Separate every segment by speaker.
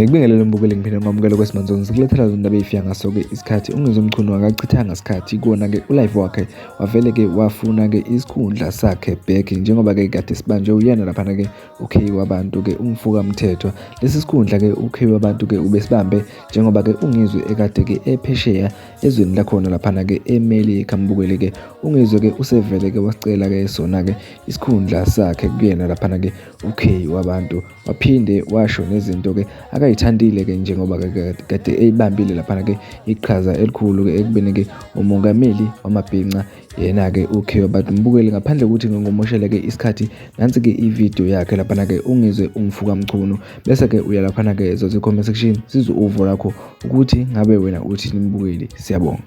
Speaker 1: Ngikubingelele mbukeli ngiphinde ngamukela kwesimanje ngikulethela izindaba ezifika ngaso-ke isikhathi ungizwe umchunu akachithanga isikhathi kuwona-ke ulive wakhe wavele-ke wafuna-ke isikhundla sakhe back njengoba-ke kade sibanjwe uyena laphana-ke ukhe wabantu-ke umfukamthethwa. Lesi sikhundla-ke ukhe wabantu-ke ubesibambe njengoba-ke ungizwe ekade-ke ephesheya ezweni lakhona laphana-ke eMelika mbukeli-ke ungizwe-ke usevele-ke wasicela-ke sona-ke isikhundla sakhe kuyena laphana-ke ukhe wabantu waphinde washo nezinto-ke akayithandile-ke njengoba kade eyibambile laphana-ke iqhaza elikhulu-ke ekubeni-ke umongameli wamabhinca yena-ke ukhe wabantu mbukeli. Ngaphandle kokuthi ngingomoshele-ke isikhathi nansi-ke ividiyo yakhe laphana-ke ungizwe umfukamchunu bese-ke uya laphana-ke zothi comment section sizwe uvo lakho ukuthi ngabe wena uthini mbukeli. Siyabonga.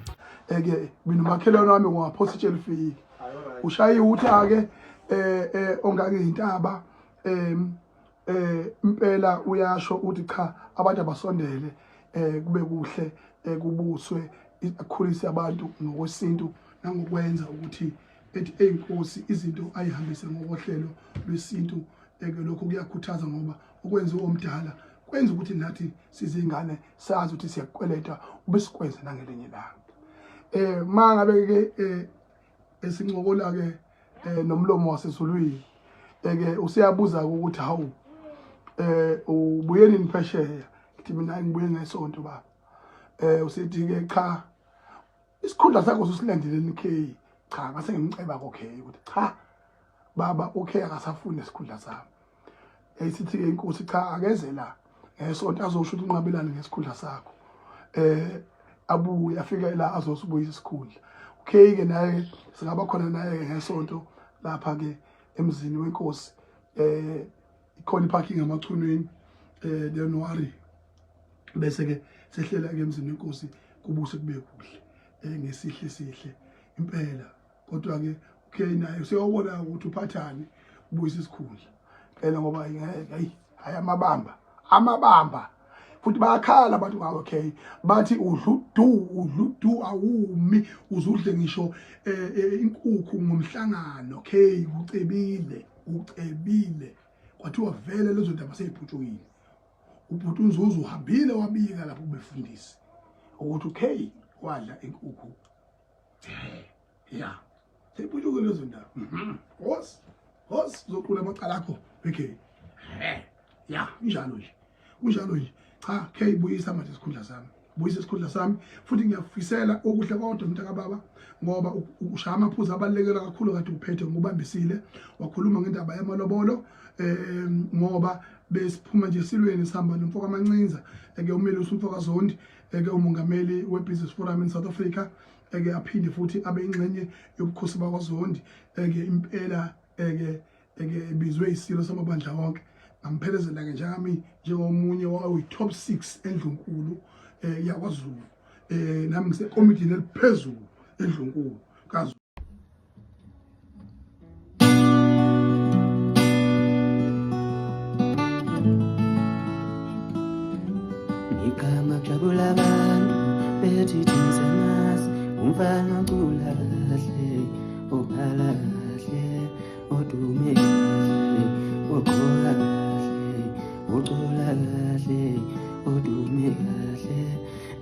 Speaker 2: Mina umakhelwane wami ngwaphosa itshelifiki ushaye ukuthi-ake ongakuyintaba impela uyasho ukuthi cha abantu abasondele kube kuhle kubuswe akhulise abantu ngokwesintu nangokwenza ukuthi ethi eyinkosi izinto ayihambise ngokohlelo lwesintu. Lokho kuyakhuthaza ngoba ukwenza omdala kwenza ukuthi nathi sizingane sazi ukuthi siyakweleta ubesikwenza nangelinye ilanga. Mangabe-ke esincokola-ke nomlomo wasezulwini usiyabuza ukuthi hawu ubuye nini phesheya? Ngithi mina ngibuye ngesonto baba. Usithi-ke cha isikhundla sakho ususilandeleni K. Cha ngase ngimceba ko K ukuthi cha baba okay akasafuni isikhundla sami. Sithi-ke inkosi cha akeze la ngesonto azosho ukuthi unqabelane ngesikhundla sakho. Abuye afike la azosibuyisa isikhundla. Okay-ke naye singaba khona naye ngesonto lapha-ke emzini wenkosi. Ikhona iparking amachunweni January bese-ke sehlela-ke emzini wenkosi kubuse kube kuhle ngesihle impela. Kodwa-ke okay naye useyobona ukuthi uphathani ubuyisa isikhundla phela ngoba hayi amabamba futhi bayakhala abantu ngawo. Okay bathi udlu awumi uzudle ngisho inkukhu ngomhlangano. Okay ucebile kwathiwa vele lezo ndaba seyiphutshukile. Ubhuti uNzuzu uhambile wabika lapho befundisi ukuthi okay wadla inkukhu ya seyiphutshukile lezo ndaba. Hos zoqula amacala akho okay ya njalo nje cha K buyisa manje isikhundla sami, buyisa isikhundla sami futhi ngiyafisela okuhle kodwa mntaka baba ngoba ushaya amaphuzu abalekela kakhulu kade uphethe ngubambisile wakhuluma ngendaba yamalobolo ngoba besiphuma nje silweni sihamba nomfoka Mancinza umeli uSumfoka Zondi umongameli weBusiness Forum in South Africa aphinde futhi abe ingxenye yobukhosi bakwaZondi impela bizwe isilo samabandla wonke. Ngamphelezela-ke njengami njengomunye wayi-top 6 eNdlunkulu yakwaZulu nami ngisekomidini eliphezulu eNdlunkulu kaZulu.
Speaker 3: Igama jabula abantu bethi tinsemas umfana ocula kahle obhala kahle odume kahle oqola kahle ucula kahle odume kahle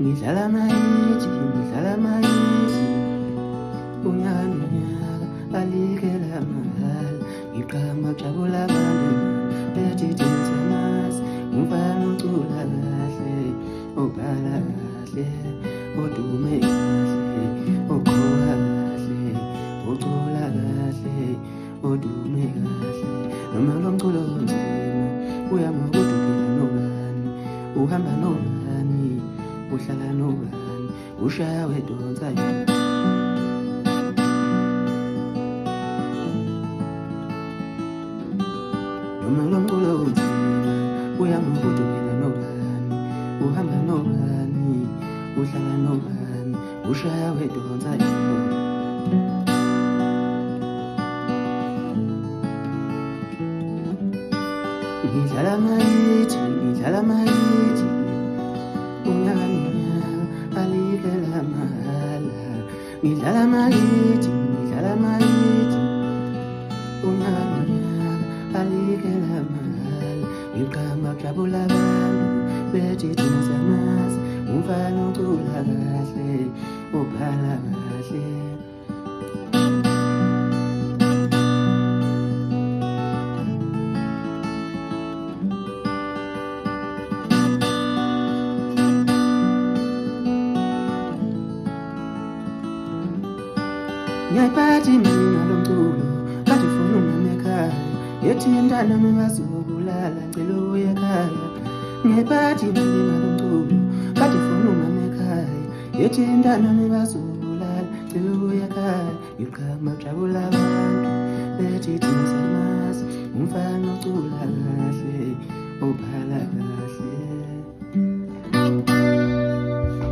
Speaker 3: ngidlala mayithi unyaka alikela mahal igama jabula abantu bethi tinsemas umfana ocula kahle obhala kahle odume kahle oqola kahle ucula kahle odume kahle noma lo mculo onzima uyama ukuthi uphila nobani uhamba nobani uhlala nobani ushaya wedonsa noma lo mculo onzima uyama ukuthi uphila nobani uhamba nobani uhlala nobani ushaya wedonsa ngidlala mayithi ngidlala mayithi ngidlala mayithi unyaka alikela mahali ngiqamba kujabula abantu bethi thina siyamazi umfana ucula kahle ubhala kahle ngiyayiphathi mina lo mculo kade funa umama ekhaya yethi intana mebazobulala ngicela uye ekhaya ngiyayiphathi mina lo mculo kade funa umama ekhaya yethi intana mebazobulala ngicela uye ekhaya ngiqhama kujabula abantu bethi thina siyamazi umfana ucula kahle ubhala kahle